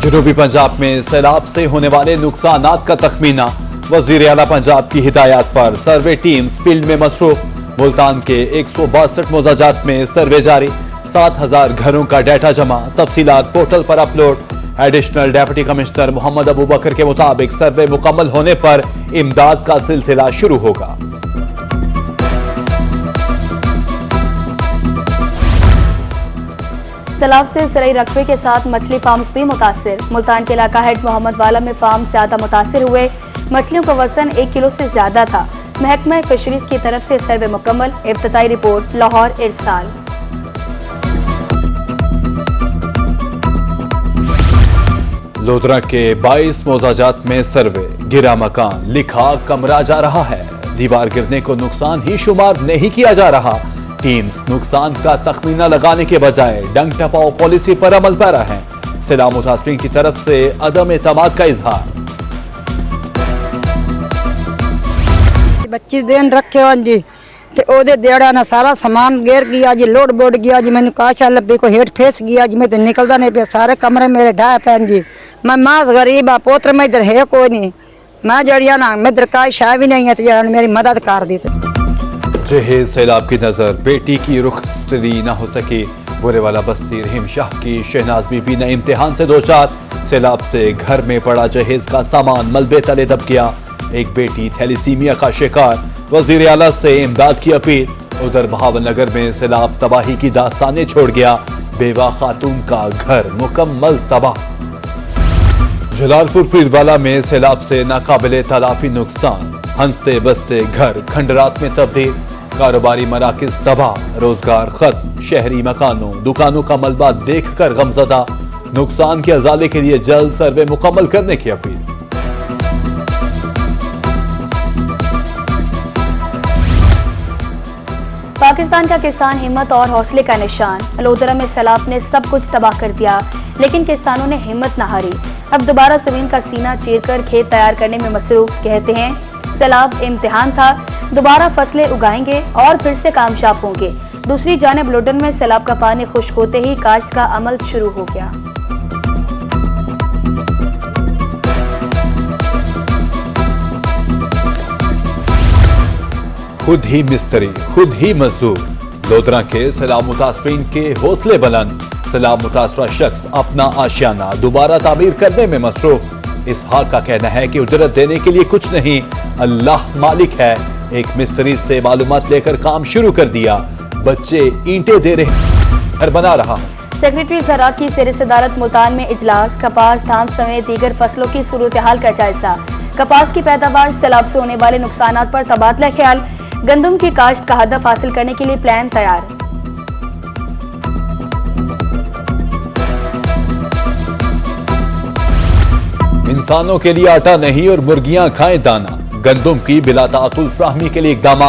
जनूबी पंजाब में सैलाब से होने वाले नुकसानात का तखमीना। वजीर आला पंजाब की हिदायत पर सर्वे टीम्स फील्ड में मसरूफ। मुल्तान के 162 मोजाजात में सर्वे जारी। 7000 घरों का डाटा जमा। तफसीलात पोर्टल पर upload. Additional deputy commissioner Mohammad Abu Bakar के मुताबिक सर्वे मुकम्मल होने पर इमदाद का सिलसिला शुरू होगा। सैलाब से ज़राई रकबे के साथ मछली फार्म्स भी मुतासिर। मुल्तान के इलाका हेड मोहम्मद वाला में फार्म ज्यादा मुतासिर हुए। मछलियों का वजन 1 किलो से ज्यादा था। महकमा फिशरीज की तरफ से सर्वे मुकम्मल। इब्तिदाई रिपोर्ट लाहौर इरसाल। लोधरा के 22 मोजाजात में सर्वे। गिरा मकान, लिखा कमरा जा रहा है। दीवार गिरने को नुकसान ही शुमार नहीं किया जा रहा। टीम्स नुकसान का तखमीना लगाने के बजाय डंग टपाओ पॉलिसी पर अमल पैरा है। सैलाब मुतासरीन की तरफ से अदम एतमाद का इजहार। 25 दिन रखे हो जी ते ओदे देड़ा ना सारा सामान गिर गया जी, लोड बोड गया जी। मैंने काशा लब्बी को हेठ फेस गया जी। मैं तो निकलता नहीं पे, सारे कमरे मेरे ढाए पैन जी। मैं मां गरीब आ, पोत्र में इधर है कोई नहीं। मैं जड़िया ना मैं इधर का शाह भी नहीं है तो मेरी मदद कर दी। जहेज सैलाब की नजर, बेटी की रुखसती न हो सकी। बुरे वाला बस्ती रहीम शाह की शहनाज बीबी ने इम्तिहान से दो चार। सैलाब से घर में पड़ा जहेज का सामान मलबे तले दब गया। एक बेटी थैलीसीमिया का शिकार। वजीर आला से इमदाद की अपील। उधर बहावलनगर में सैलाब तबाही की दास्तानें छोड़ गया। बेवा खातून का घर मुकम्मल तबाह। जलालपुर पीरवाला में सैलाब से नाकाबिले तलाफी नुकसान। हंसते बसते घर खंडरात में तब्दील। कारोबारी मराकिज तबाह, रोजगार खत्म। शहरी मकानों दुकानों का मलबा देखकर गमजदा। नुकसान के अजाले के लिए जल्द सर्वे मुकम्मल करने की अपील। पाकिस्तान का किसान हिम्मत और हौसले का निशान। लोधरा में सैलाब ने सब कुछ तबाह कर दिया, लेकिन किसानों ने हिम्मत न हारी। अब दोबारा जमीन का सीना चीरकर खेत तैयार करने में मसरूफ। कहते हैं सैलाब इम्तिहान था, दोबारा फसलें उगाएंगे और फिर से कामयाब होंगे। दूसरी जानिब लोडन में सैलाब का पानी खुश्क होते ही काश्त का अमल शुरू हो गया। खुद ही मिस्त्री, खुद ही मजदूर। लोधरा के सैलाब मुतासरीन के हौसले बुलंद। सैलाब मुतासरा शख्स अपना आशियाना दोबारा तामीर करने में मसरूफ। इसहाक का कहना है कि उजरत देने के लिए कुछ नहीं, अल्लाह मालिक है। एक मिस्त्री से मालूमात लेकर काम शुरू कर दिया। बच्चे ईंटें दे रहे, घर बना रहा। सेक्रेटरी ज़राअत की सेर सदारत मुल्तान में इजलास। कपास, धान समेत दीगर फसलों की सूरत हाल का जायजा। कपास की पैदावार, सैलाब से होने वाले नुकसान पर तबादला ख्याल। गंदम की काश्त का हदफ हासिल करने के लिए प्लान तैयार। इंसानों के लिए आटा नहीं और मुर्गियां खाएं दाना। गंदम की बिला ताकुल फ्राहमी के लिए इकदाम।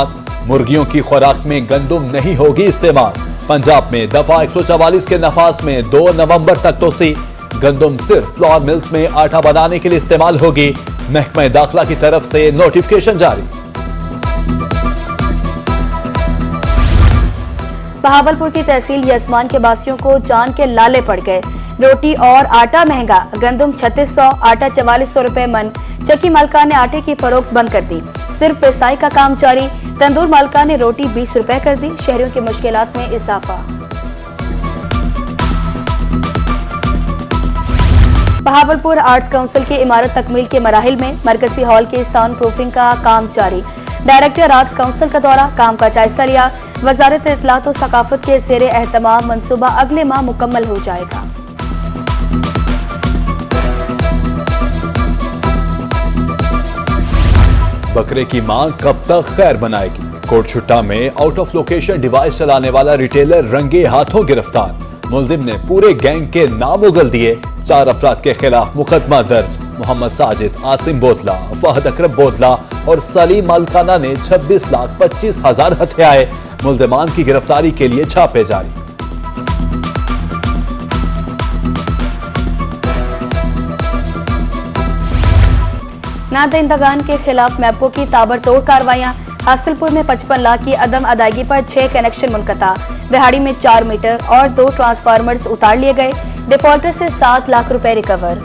मुर्गियों की खुराक में गंदम नहीं होगी इस्तेमाल। पंजाब में दफा 144 के नफाज में 2 नवंबर तक तोसी। गंदम सिर्फ फ्लोर मिल्स में आटा बनाने के लिए इस्तेमाल होगी। महकमा दाखिला की तरफ से नोटिफिकेशन जारी। बहावलपुर की तहसील यजमान के बासियों को जान के लाले पड़ गए। रोटी और आटा महंगा। गंदम 3600, आटा 4400 रुपए मन। चक्की मालका ने आटे की फरोख्त बंद कर दी। सिर्फ पिसाई का काम जारी। तंदूर मालका ने रोटी 20 रुपए कर दी। शहरियों की मुश्किलात में इजाफा। बहावलपुर आर्ट्स काउंसिल की इमारत तकमील के मराहिल में। मरकजी हॉल की साउंड प्रूफिंग का काम जारी। डायरेक्टर आर्ट्स काउंसिल का दौरा, काम का जायजा लिया। वजारत इत्तलात और सकाफत के ज़ेर एहतमाम मंसूबा अगले माह मुकम्मल हो जाएगा। बकरे की मां कब तक खैर बनाएगी? कोट छुट्टा में आउट ऑफ लोकेशन डिवाइस चलाने वाला रिटेलर रंगे हाथों गिरफ्तार। मुलजिम ने पूरे गैंग के नाम उगल दिए। 4 अफराद के खिलाफ मुकदमा दर्ज। मोहम्मद साजिद, आसिम बोतला, फहद अकरम बोतला और सलीम मलकाना ने 26,25,000 हथियाए। मुलजिमान की गिरफ्तारी के लिए छापे जारी। नादहिंदगान के खिलाफ मैपको की ताबड़तोड़ कार्रवाइयां। हासिलपुर में 55 लाख की अदम अदायगी पर 6 कनेक्शन मुनक़ता। बिहाड़ी में 4 मीटर और 2 ट्रांसफार्मर्स उतार लिए गए। डिफॉल्टर से 7 लाख रुपए रिकवर।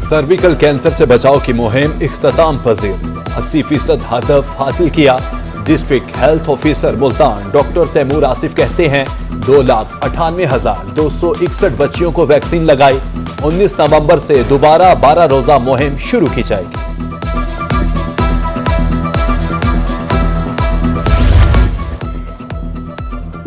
सर्विकल कैंसर से बचाव की मुहिम इख्तिताम पजीर, 80% हदफ हासिल किया। District health officer Multan doctor Taimur Asif कहते हैं 2,98,261 बच्चियों को वैक्सीन लगाई। 19 नवंबर से दोबारा 12 रोजा मुहिम शुरू की जाएगी।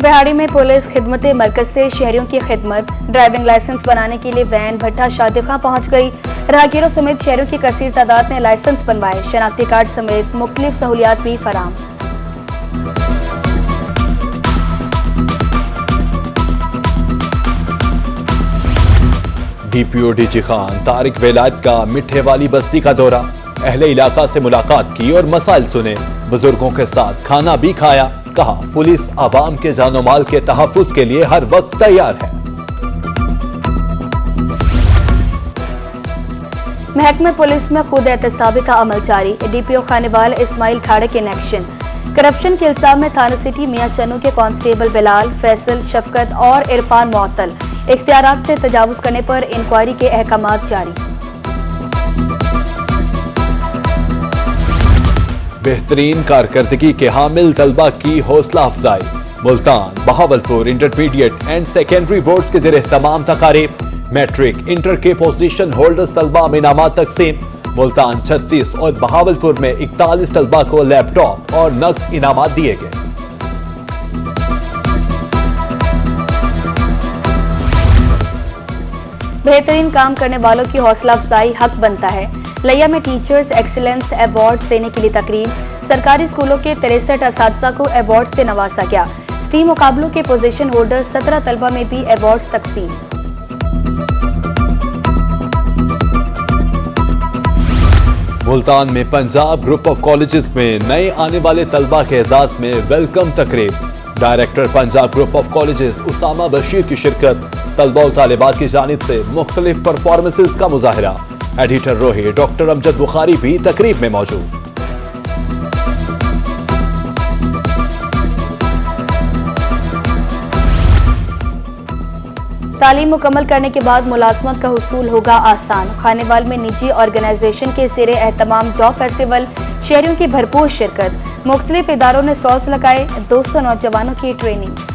बिहाड़ी में पुलिस खिदमत मरकज से शहरियों की खिदमत, ड्राइविंग लाइसेंस बनाने के लिए वैन भट्टा शादिखा पहुंच गई। राहगीरों समेत शहरियों की कसीर तादाद ने लाइसेंस बनवाए। शनाख्ती कार्ड समेत मुख्तलिफ सहूलियात भी फराम। डीपीओ डीजी खान तारिक वेलायत का मिठे वाली बस्ती का दौरा, अहले इलाका से मुलाकात की और मसाइल सुने। बुजुर्गों के साथ खाना भी खाया। कहा पुलिस आवाम के जानो माल के तहफ्फुज के लिए हर वक्त तैयार है। महकमे पुलिस में खुद एहतसाबी का अमल जारी। डीपीओ खानेवाल इस्माइल खाड़े के नेक्शन। करप्शन के इल्जाम में थाना सिटी मियां चन्नू के कांस्टेबल बिलाल, फैसल, शफकत और इरफान मुअत्तल। इख्तियारात से तजावुज करने पर इंक्वायरी के अहकामात जारी। बेहतरीन कारकर्दगी के हामिल तलबा की हौसला अफजाई। Multan, Bahawalpur intermediate and secondary boards के ज़ेरे तमाम तकारीब। मैट्रिक, इंटर के पोजीशन होल्डर्स तलबा में इनामात तकसीम। मुल्तान 36 और बहावलपुर में 41 तलबा को लैपटॉप और नकद इनामात दिए गए। बेहतरीन काम करने वालों की हौसला अफजाई हक बनता है। लिया में टीचर्स एक्सीलेंस अवार्ड देने के लिए तकरीब। सरकारी स्कूलों के 63 असातिज़ा को अवार्ड से नवाजा गया। स्टीम मुकाबलों के पोजीशन होल्डर 17 तलबा में भी अवार्ड तकसीम। मुल्तान में पंजाब ग्रुप ऑफ कॉलेजेस में नए आने वाले तलबा के एजाज में वेलकम तकरीब। Director Punjab group of colleges Usama Bashir की शिरकत। तलबा और तालिबात की जानिब से मुख्तलिफ परफॉर्मेंसेस का मुजाहरा। एडिटर रोही डॉक्टर अमजद बुखारी भी तकरीब में मौजूद। तालीम मुकम्मल करने के बाद मुलाजमत का हुसूल होगा आसान। खानेवाल में निजी ऑर्गेनाइजेशन के ज़ेरे एहतमाम जॉब फेस्टिवल, शहरियों की भरपूर शिरकत। मुख्तलिफ इदारों ने स्टॉल्स लगाए। 200 नौजवानों की ट्रेनिंग।